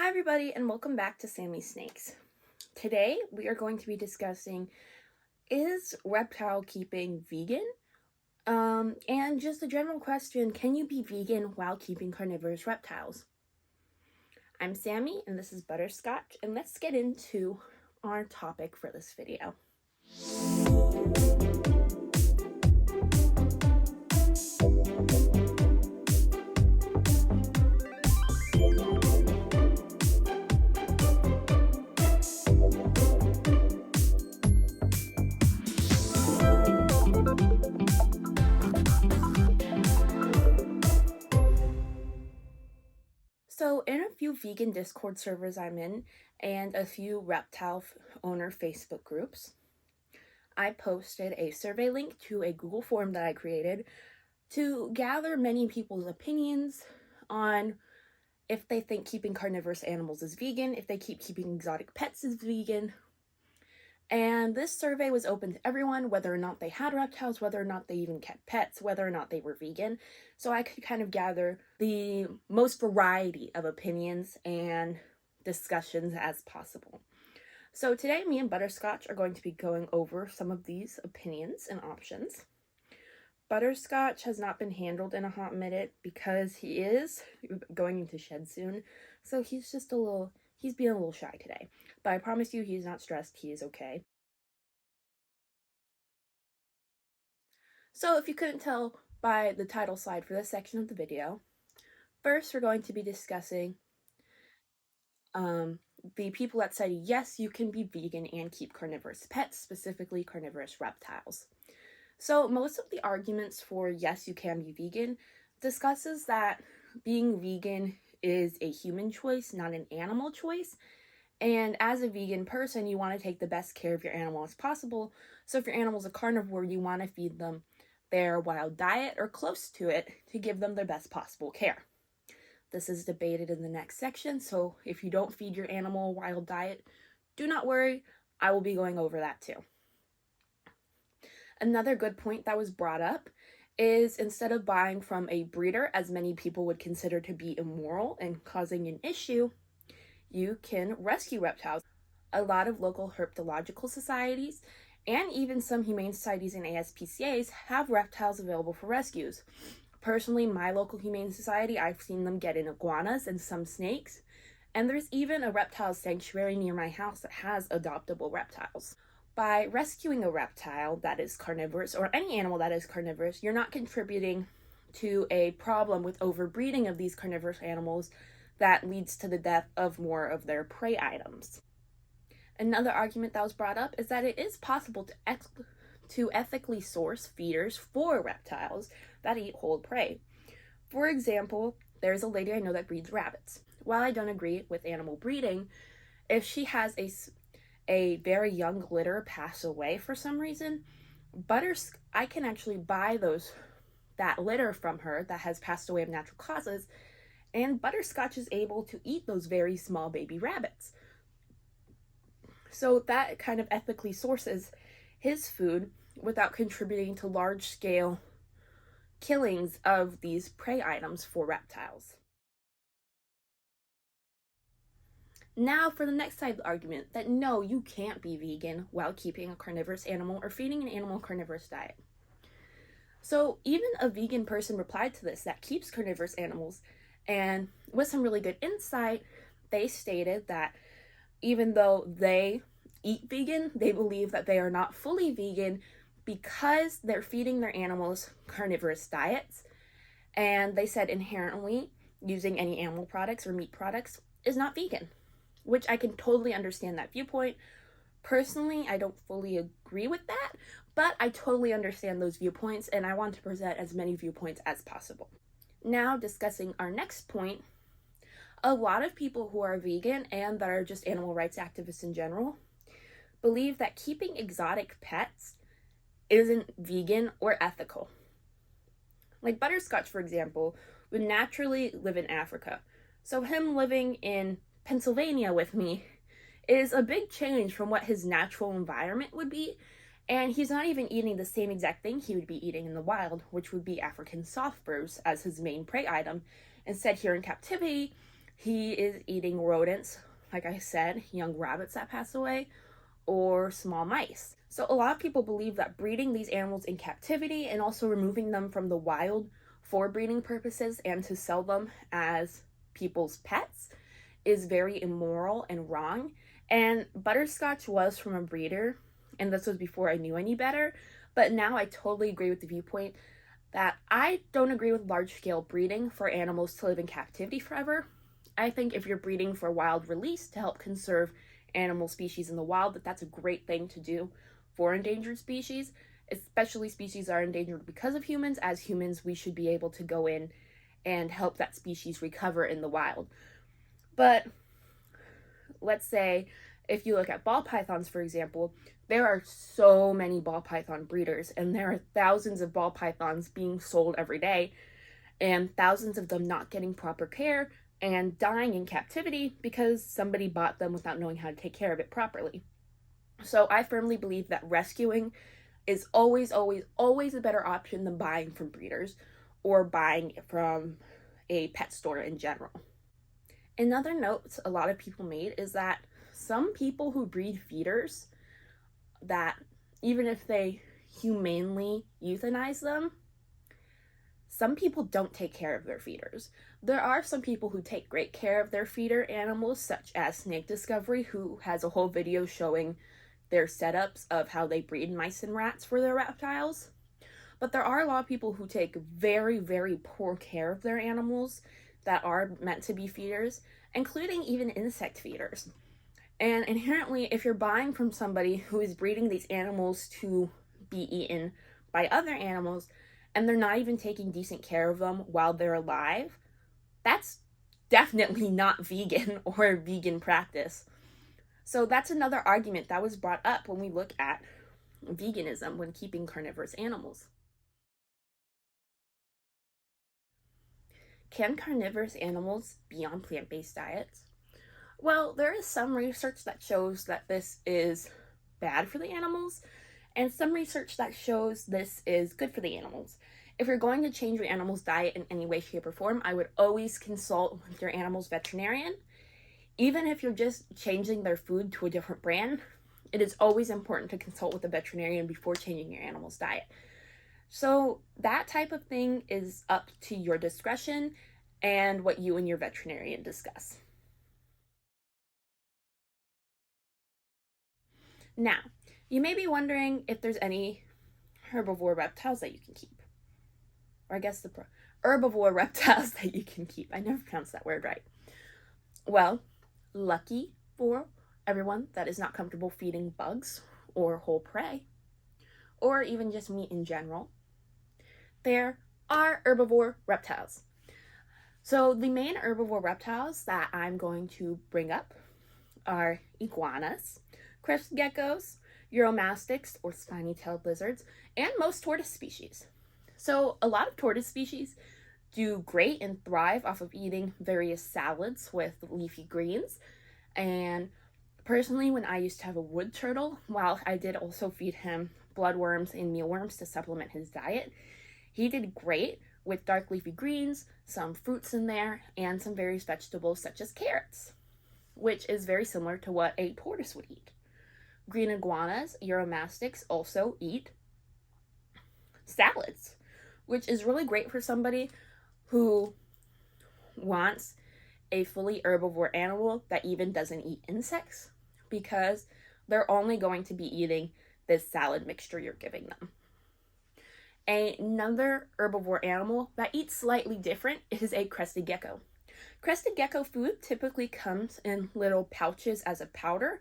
Hi everybody and welcome back to Sammy Snakes. Today we are going to be discussing, is reptile keeping vegan? And just a general question, can you be vegan while keeping carnivorous reptiles? I'm Sammy and this is Butterscotch, and let's get into our topic for this video. So in a few vegan Discord servers I'm in and a few reptile owner Facebook groups, I posted a survey link to a Google form that I created to gather many people's opinions on if they think keeping carnivorous animals is vegan, if they keep keeping exotic pets is vegan. And this survey was open to everyone, whether or not they had reptiles, whether or not they even kept pets, whether or not they were vegan. So I could kind of gather the most variety of opinions and discussions as possible. So today, me and Butterscotch are going to be going over some of these opinions and options. Butterscotch has not been handled in a hot minute because he is going into shed soon. So he's being a little shy today. But I promise you he's not stressed, he is okay. So if you couldn't tell by the title slide for this section of the video, first we're going to be discussing the people that said yes, you can be vegan and keep carnivorous pets, specifically carnivorous reptiles. So most of the arguments for yes, you can be vegan discusses that being vegan is a human choice, not an animal choice. And as a vegan person, you want to take the best care of your animal as possible. So if your animal's a carnivore, you want to feed them their wild diet or close to it to give them their best possible care. This is debated in the next section, so if you don't feed your animal a wild diet, do not worry, I will be going over that too. Another good point that was brought up is instead of buying from a breeder, as many people would consider to be immoral and causing an issue, you can rescue reptiles. A lot of local herpetological societies and even some humane societies and ASPCAs have reptiles available for rescues. Personally, my local humane society, I've seen them get in iguanas and some snakes, and there's even a reptile sanctuary near my house that has adoptable reptiles. By rescuing a reptile that is carnivorous, or any animal that is carnivorous, you're not contributing to a problem with overbreeding of these carnivorous animals that leads to the death of more of their prey items. Another argument that was brought up is that it is possible to ethically source feeders for reptiles that eat whole prey. For example, there's a lady I know that breeds rabbits. While I don't agree with animal breeding, if she has a very young litter pass away for some reason, I can actually buy that litter from her that has passed away of natural causes, and Butterscotch is able to eat those very small baby rabbits. So that kind of ethically sources his food without contributing to large-scale killings of these prey items for reptiles. Now for the next side of the argument, that no, you can't be vegan while keeping a carnivorous animal or feeding an animal a carnivorous diet. So even a vegan person replied to this that keeps carnivorous animals, and with some really good insight, they stated that even though they eat vegan, they believe that they are not fully vegan because they're feeding their animals carnivorous diets. And they said inherently using any animal products or meat products is not vegan, which I can totally understand that viewpoint. Personally, I don't fully agree with that, but I totally understand those viewpoints, and I want to present as many viewpoints as possible. Now, discussing our next point, a lot of people who are vegan and that are just animal rights activists in general believe that keeping exotic pets isn't vegan or ethical. Like Butterscotch, for example, would naturally live in Africa. So him living in Pennsylvania with me is a big change from what his natural environment would be, and he's not even eating the same exact thing he would be eating in the wild, which would be African soft furs as his main prey item. Instead, here in captivity, he is eating rodents, like I said, young rabbits that pass away, or small mice. So a lot of people believe that breeding these animals in captivity and also removing them from the wild for breeding purposes and to sell them as people's pets is very immoral and wrong. And Butterscotch was from a breeder, and this was before I knew any better, but now I totally agree with the viewpoint that I don't agree with large-scale breeding for animals to live in captivity forever. I think if you're breeding for wild release to help conserve animal species in the wild, that's a great thing to do for endangered species, especially species that are endangered because of humans. As humans, we should be able to go in and help that species recover in the wild. But let's say if you look at ball pythons, for example, there are so many ball python breeders, and there are thousands of ball pythons being sold every day, and thousands of them not getting proper care and dying in captivity because somebody bought them without knowing how to take care of it properly. So I firmly believe that rescuing is always, always, always a better option than buying from breeders or buying from a pet store in general. Another note a lot of people made is that some people who breed feeders, that even if they humanely euthanize them, some people don't take care of their feeders. There are some people who take great care of their feeder animals, such as Snake Discovery, who has a whole video showing their setups of how they breed mice and rats for their reptiles. But there are a lot of people who take very, very poor care of their animals that are meant to be feeders, including even insect feeders. And inherently, if you're buying from somebody who is breeding these animals to be eaten by other animals, and they're not even taking decent care of them while they're alive, that's definitely not vegan or a vegan practice. So that's another argument that was brought up when we look at veganism when keeping carnivorous animals. Can carnivorous animals be on plant-based diets? Well, there is some research that shows that this is bad for the animals, and some research that shows this is good for the animals. If you're going to change your animal's diet in any way, shape, or form, I would always consult with your animal's veterinarian. Even if you're just changing their food to a different brand, it is always important to consult with a veterinarian before changing your animal's diet. So that type of thing is up to your discretion and what you and your veterinarian discuss. Now, you may be wondering if there's any herbivore reptiles that you can keep. Or I guess herbivore reptiles that you can keep. I never pronounced that word right. Well, lucky for everyone that is not comfortable feeding bugs or whole prey, or even just meat in general, there are herbivore reptiles. So the main herbivore reptiles that I'm going to bring up are iguanas, crested geckos, uromastyx or spiny-tailed lizards, and most tortoise species. So a lot of tortoise species do great and thrive off of eating various salads with leafy greens. And personally, when I used to have a wood turtle, while I did also feed him bloodworms and mealworms to supplement his diet, he did great with dark leafy greens, some fruits in there, and some various vegetables such as carrots, which is very similar to what a tortoise would eat. Green iguanas, uromastyx, also eat salads, which is really great for somebody who wants a fully herbivore animal that even doesn't eat insects, because they're only going to be eating this salad mixture you're giving them. Another herbivore animal that eats slightly different is a crested gecko. Crested gecko food typically comes in little pouches as a powder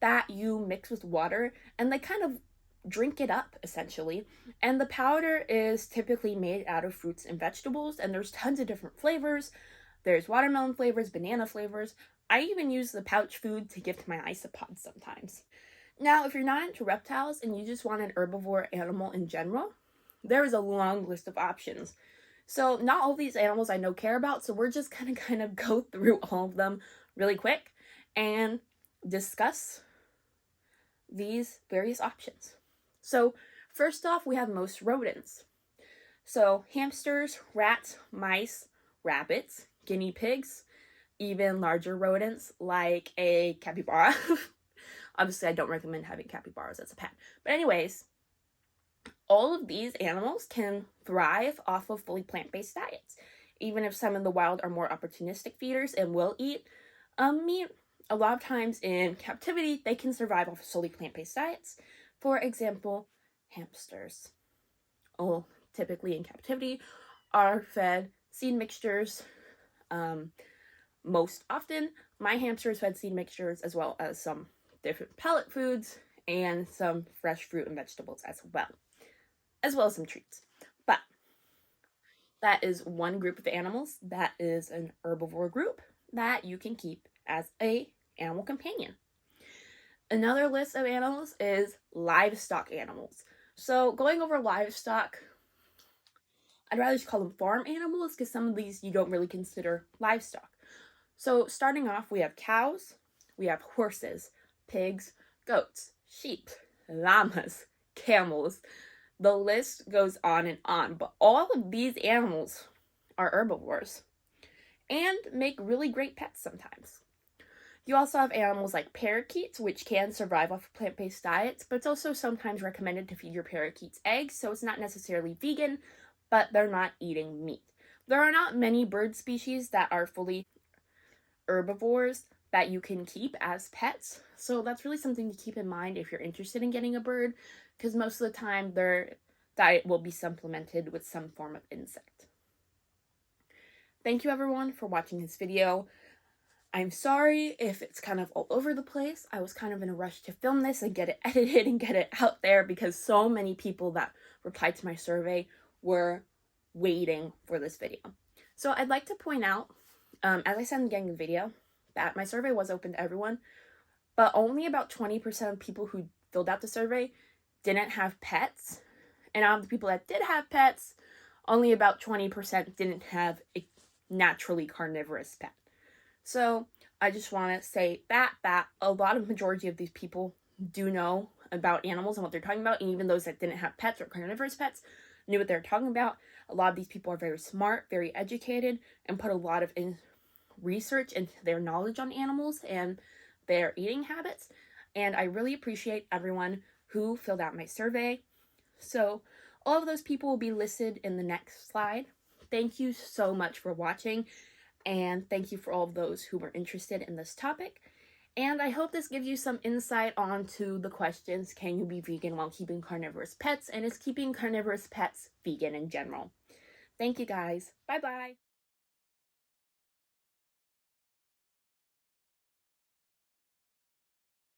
that you mix with water, and they kind of drink it up essentially. And the powder is typically made out of fruits and vegetables, and there's tons of different flavors. There's watermelon flavors, banana flavors. I even use the pouch food to give to my isopods sometimes. Now, if you're not into reptiles and you just want an herbivore animal in general, there is a long list of options. So not all these animals I know care about, so we're just gonna kind of go through all of them really quick and discuss these various options. So first off, we have most rodents. So hamsters, rats, mice, rabbits, guinea pigs, even larger rodents like a capybara. Obviously, I don't recommend having capybaras as a pet. But anyways, all of these animals can thrive off of fully plant-based diets. Even if some in the wild are more opportunistic feeders and will eat meat, a lot of times in captivity, they can survive off of solely plant-based diets. For example, hamsters, typically in captivity, are fed seed mixtures. Most often, my hamster is fed seed mixtures as well as some different pellet foods and some fresh fruit and vegetables as well as some treats. But that is one group of animals that is an herbivore group that you can keep as a animal companion. Another list of animals is livestock animals. So going over livestock, I'd rather just call them farm animals because some of these you don't really consider livestock. So starting off, we have cows, we have horses, pigs, goats, sheep, llamas, camels. The list goes on, but all of these animals are herbivores and make really great pets sometimes. You also have animals like parakeets, which can survive off of plant-based diets, but it's also sometimes recommended to feed your parakeets eggs, so it's not necessarily vegan, but they're not eating meat. There are not many bird species that are fully herbivores that you can keep as pets, so that's really something to keep in mind if you're interested in getting a bird, because most of the time their diet will be supplemented with some form of insect. Thank you everyone for watching this video. I'm sorry if it's kind of all over the place. I was kind of in a rush to film this and get it edited and get it out there because so many people that replied to my survey were waiting for this video. So I'd like to point out, as I said in the beginning of the video, that my survey was open to everyone, but only about 20% of people who filled out the survey didn't have pets. And out of the people that did have pets, only about 20% didn't have a naturally carnivorous pet. So I just want to say that a lot of majority of these people do know about animals and what they're talking about, and even those that didn't have pets or carnivorous pets knew what they're talking about. A lot of these people are very smart, very educated, and put a lot of research into their knowledge on animals and their eating habits. And I really appreciate everyone who filled out my survey. So all of those people will be listed in the next slide. Thank you so much for watching. And thank you for all of those who were interested in this topic. And I hope this gives you some insight onto the questions, can you be vegan while keeping carnivorous pets? And is keeping carnivorous pets vegan in general? Thank you guys. Bye-bye.